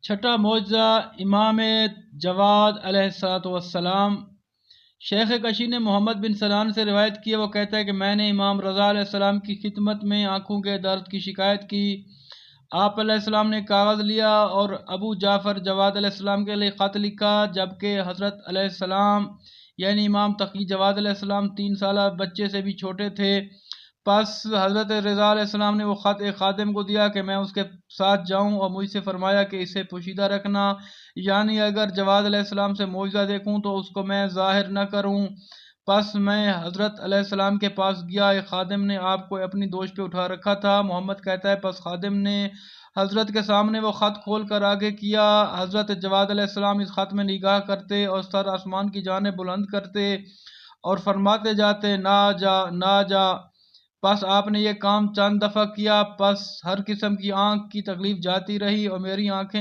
چھٹا معجزہ امام جواد علیہ السلام۔ شیخ کشی نے محمد بن سنان سے روایت کی ہے، وہ کہتا ہے کہ میں نے امام رضا علیہ السلام کی خدمت میں آنکھوں کے درد کی شکایت کی۔ آپ علیہ السلام نے کاغذ لیا اور ابو جعفر جواد علیہ السلام کے لیے خط لکھا، جبکہ حضرت علیہ السلام یعنی امام تقی جواد علیہ السلام 3 سالہ بچے سے بھی چھوٹے تھے۔ پس حضرت رضا علیہ السلام نے وہ خط ایک خادم کو دیا کہ میں اس کے ساتھ جاؤں، اور مجھ سے فرمایا کہ اسے پوشیدہ رکھنا، یعنی اگر جواد علیہ السلام سے معجزہ دیکھوں تو اس کو میں ظاہر نہ کروں۔ پس میں حضرت علیہ السلام کے پاس گیا، ایک خادم نے آپ کو اپنی دوش پہ اٹھا رکھا تھا۔ محمد کہتا ہے پس خادم نے حضرت کے سامنے وہ خط کھول کر آگے کیا۔ حضرت جواد علیہ السلام اس خط میں نگاہ کرتے اور سر آسمان کی جانب بلند کرتے اور فرماتے جاتے نہ جا نہ جا۔ پس آپ نے یہ کام چند دفعہ کیا، پس ہر قسم کی آنکھ کی تکلیف جاتی رہی اور میری آنکھیں